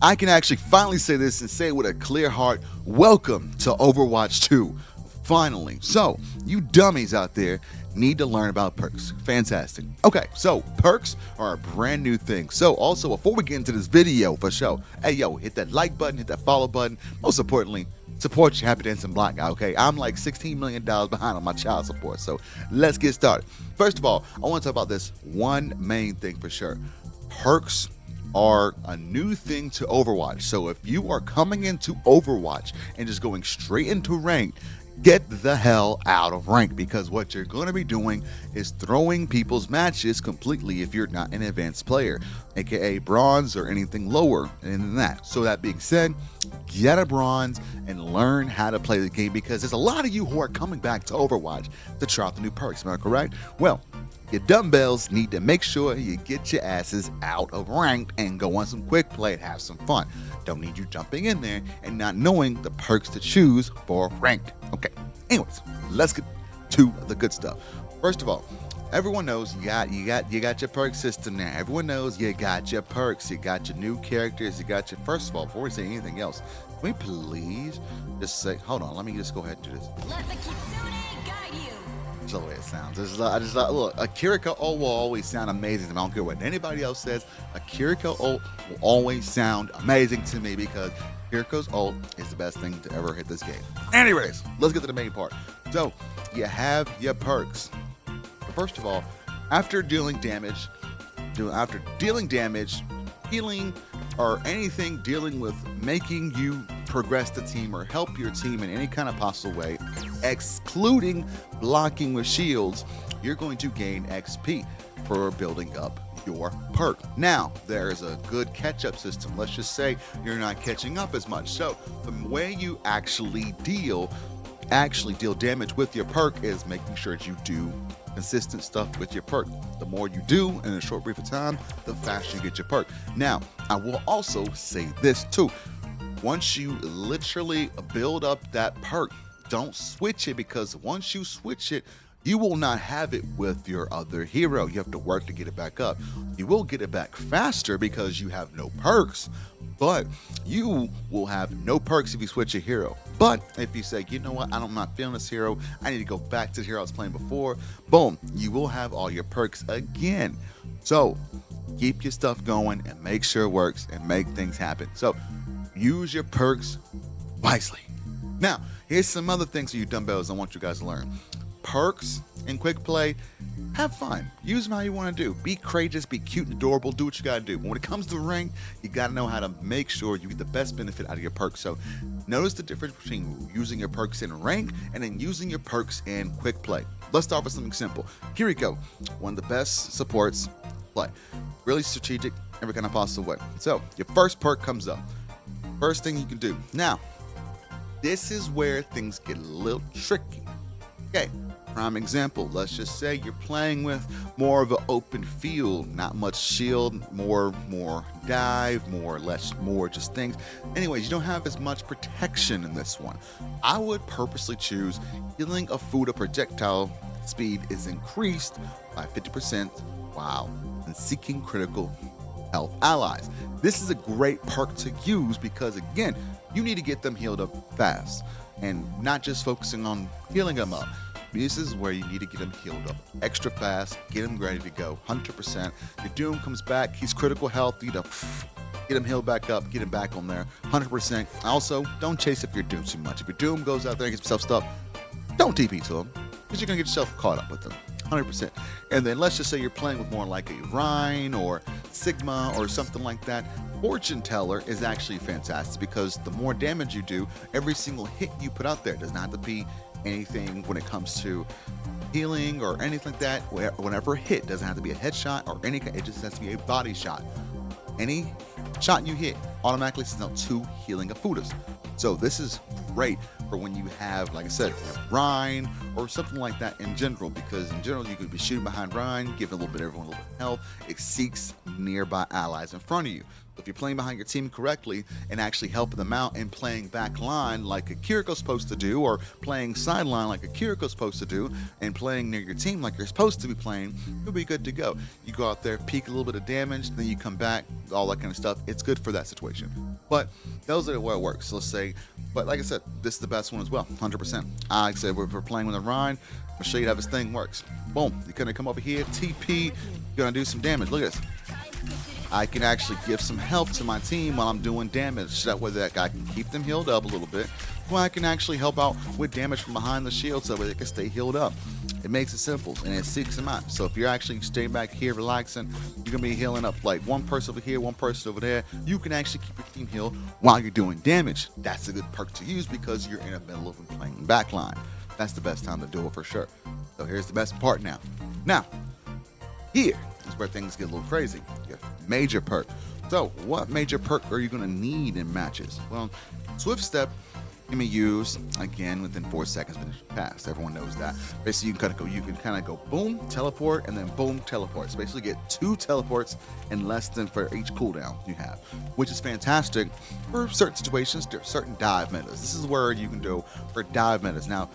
I can actually finally say this and say it with a clear heart. Welcome to Overwatch 2. Finally. So, you dummies out there need to learn about perks. Fantastic. Okay, so perks are a brand new thing. So, also, before we get into this video for sure, hey yo, hit that like button, hit that follow button. Most importantly, support your Happy Dancing Black guy, okay? I'm like $16 million behind on my child support, so let's get started. First of all, I want to talk about this one main thing for sure. Perks are a new thing to Overwatch. So if you are coming into Overwatch and just going straight into ranked, get the hell out of rank, because what you're going to be doing is throwing people's matches completely if you're not an advanced player, aka bronze or anything lower than that. So that being said, get a bronze and learn how to play the game, because there's a lot of you who are coming back to Overwatch to try out the new perks. Am I correct? Well, your dumbbells need to make sure you get your asses out of ranked and go on some quick play and have some fun. Don't need you jumping in there and not knowing the perks to choose for ranked. Okay, anyways, let's get to the good stuff. First of all, everyone knows you got your perk system now. Everyone knows you got your perks, you got your new characters, you got your. First of all, before we say anything else, can we please just say, hold on, let me just go ahead and do this. Let the kitsune guide you. That's the way it sounds. I just look, a Kiriko O will always sound amazing to me. I don't care what anybody else says. A Kiriko O will always sound amazing to me, because Kiriko's ult is the best thing to ever hit this game. Anyways, let's get to the main part. So, you have your perks. First of all, after dealing damage, healing, or anything dealing with making you progress the team or help your team in any kind of possible way, excluding blocking with shields, you're going to gain XP for building up your perk. Now, there's a good catch-up system. Let's just say you're not catching up as much. So the way you actually deal damage with your perk is making sure that you do consistent stuff with your perk. The more you do in a short brief of time, the faster you get your perk. Now, I will also say this too. Once you literally build up that perk, don't switch it, because once you switch it, you will not have it with your other hero. You have to work to get it back up. You will get it back faster because you have no perks, but you will have no perks if you switch your hero. But if you say, you know what, I'm not feeling this hero, I need to go back to the hero I was playing before, boom, you will have all your perks again. So keep your stuff going and make sure it works and make things happen. So use your perks wisely. Now, here's some other things for you dumbbells I want you guys to learn. Perks in quick play, have fun. Use them how you want to do. Be courageous, be cute and adorable, do what you gotta do. But when it comes to rank, you gotta know how to make sure you get the best benefit out of your perks. So notice the difference between using your perks in rank and then using your perks in quick play. Let's start with something simple. Kiriko, one of the best supports play. Really strategic, every kind of possible way. So your first perk comes up. First thing you can do. Now, this is where things get a little tricky. Okay, prime example, let's just say you're playing with more of an open field, not much shield, more dive, more just things. Anyways, you don't have as much protection in this one. I would purposely choose healing a food or projectile speed is increased by 50%, wow, and seeking critical health allies. This is a great perk to use because, again, you need to get them healed up fast and not just focusing on healing them up. This is where you need to get him healed up extra fast, get him ready to go 100%. Your Doom comes back, he's critical health, you know, get him healed back up, get him back on there 100%. Also, don't chase up your Doom too much. If your Doom goes out there and gets himself stuck, don't TP to him, because you're going to get yourself caught up with him 100%. And then let's just say you're playing with more like a Rhine or Sigma or something like that. Fortune Teller is actually fantastic, because the more damage you do, every single hit you put out there does not have to be anything when it comes to healing or anything like that. Whenever a hit doesn't have to be a headshot or anything, it just has to be a body shot. Any shot you hit automatically sends out 2 healing Afudas. So this is great for when you have, like I said, Rhine or something like that in general, because in general you could be shooting behind Rhine, giving a little bit of everyone a little bit of health. It seeks nearby allies in front of you. If you're playing behind your team correctly and actually helping them out and playing back line like a Kiriko's supposed to do, or playing sideline like a Kiriko's supposed to do, and playing near your team like you're supposed to be playing, you'll be good to go. You go out there, peak a little bit of damage, then you come back, all that kind of stuff. It's good for that situation. But those are the way it works. So let's say, but like I said, this is the best one as well, 100%. Like I said, if we're playing with a Ryan, I'll show you how this thing works. Boom, you're gonna come over here, TP, you're gonna do some damage. Look at this. I can actually give some help to my team while I'm doing damage. That way that I can keep them healed up a little bit. Well, I can actually help out with damage from behind the shield so that they can stay healed up. It makes it simple and it seeks them out. So if you're actually staying back here relaxing, you're going to be healing up like one person over here, one person over there. You can actually keep your team healed while you're doing damage. That's a good perk to use because you're in the middle of playing backline. That's the best time to do it for sure. So here's the best part now. Now, here is where things get a little crazy. Your major perk. So what major perk are you going to need in matches? Well, Swift Step can be used again within 4 seconds when it's passed. Everyone knows that. Basically, you can kind of go boom, teleport, and then boom, teleport. So basically, get 2 teleports in less than for each cooldown you have, which is fantastic for certain situations, certain dive metas. This is where you can do for dive metas. Now,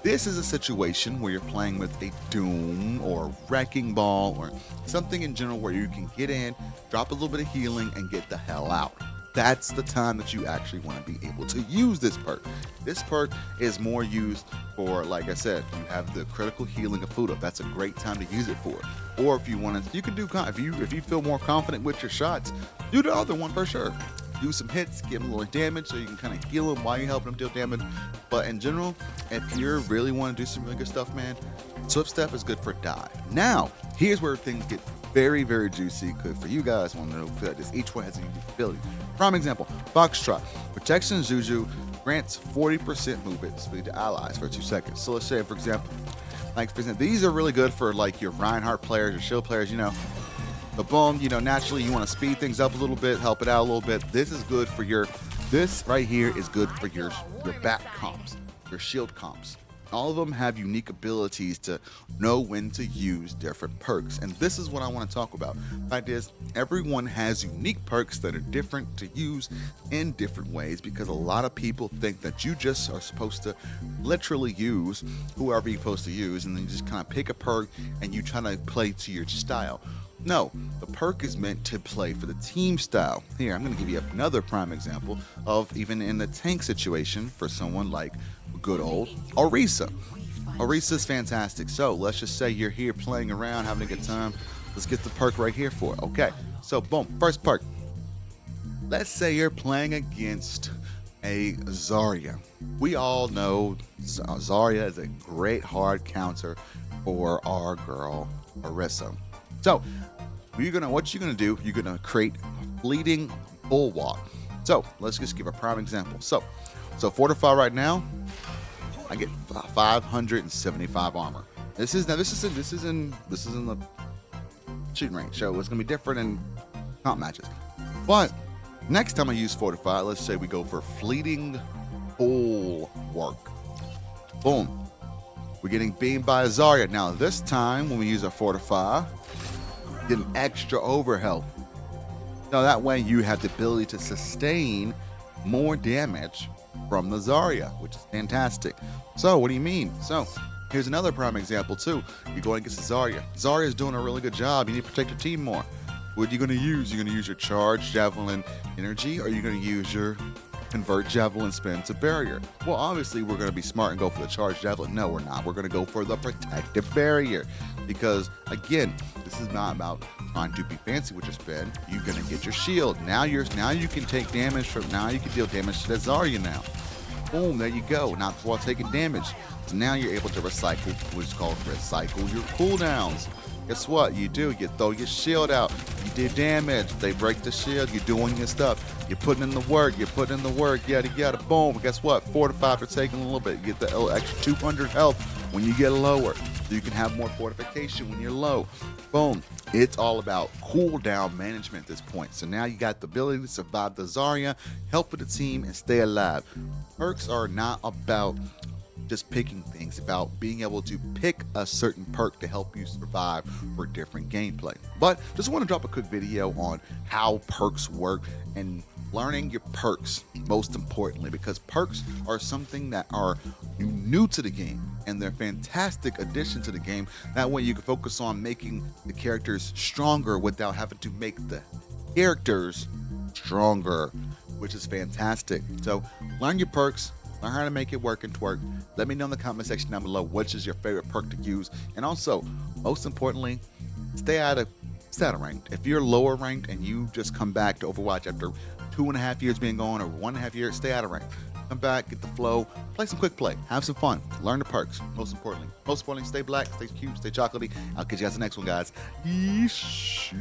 this is a situation where you're playing with a Doom or Wrecking Ball or something in general where you can get in, drop a little bit of healing, and get the hell out. That's the time that you actually want to be able to use this perk. This perk is more used for, like I said, you have the critical healing of food up. That's a great time to use it for. Or if you want to, you can do, if you feel more confident with your shots, do the other one for sure. Do some hits, give them a little damage so you can kind of heal them while you're helping them deal damage. But in general, if you really want to do some really good stuff, man, Swift Step is good for dive. Now, here's where things get very, very juicy. Good for you guys. Want to know that each one has a unique ability. Prime example: Foxtrot. Protection Juju grants 40% movement speed to allies for 2 seconds. So let's say, for example, these are really good for like your Reinhardt players or shield players. You know, the boom. You know, naturally you want to speed things up a little bit, help it out a little bit. This is good for your. This right here is good for your back comps, your shield comps. All of them have unique abilities to know when to use different perks. And this is what I want to talk about. The fact is, everyone has unique perks that are different to use in different ways because a lot of people think that you just are supposed to literally use whoever you're supposed to use, and then you just kind of pick a perk and you try to play to your style. No, the perk is meant to play for the team style. Here, I'm going to give you another prime example of even in the tank situation for someone like good old Orisa. Orisa is fantastic. So let's just say you're here playing around, having a good time. Let's get the perk right here for it. Okay, so boom, first perk. Let's say you're playing against a Zarya. We all know Zarya is a great hard counter for our girl Orisa. So what you're gonna do, you're gonna create a fleeting bulwark. So let's just give a prime example. So fortify right now, I get 575 armor. This is in the shooting range, so it's gonna be different in comp matches. But next time I use fortify, let's say we go for fleeting bulwark. Boom. We're getting beamed by a Zarya. Now this time when we use a fortify, get an extra overhealth. Now that way you have the ability to sustain more damage from the Zarya, which is fantastic. So what do you mean? So here's another prime example too. You're going against Zarya. Zarya is doing a really good job. You need to protect your team more. What are you going to use? You're going to use your charge, javelin, energy, or are you going to use your convert javelin spin to barrier? Well, obviously we're going to be smart and go for the charge javelin. No, we're not. We're going to go for the protective barrier because again, this is not about trying to be fancy with your spin. You're going to get your shield. Now you can take damage from. Now you can deal damage to that Zarya now. Boom, there you go. Not while taking damage. So now you're able to recycle, what's called recycle your cooldowns. Guess what you do? You throw your shield out. You did damage. They break the shield. You're doing your stuff. You're putting in the work. Yada yada. Boom. Guess what? Fortify for taking a little bit. You get the extra 200 health when you get lower. So you can have more fortification when you're low. Boom. It's all about cooldown management at this point. So now you got the ability to survive the Zarya, help with the team, and stay alive. Perks are not about just picking things, about being able to pick a certain perk to help you survive for different gameplay. But just want to drop a quick video on how perks work and learning your perks, most importantly, because perks are something that are new to the game and they're fantastic addition to the game. That way you can focus on making the characters stronger without having to make the characters stronger, which is fantastic. So learn your perks, learn how to make it work and twerk. Let me know in the comment section down below which is your favorite perk to use, and also most importantly, stay out of ranked. If you're lower ranked and you just come back to Overwatch after 2.5 years being gone, or 1.5 years, stay out of rank. Come back, get the flow, play some quick play, have some fun, learn the perks. Most importantly, stay black, stay cute, stay chocolatey. I'll catch you guys in the next one, guys. Yeesh.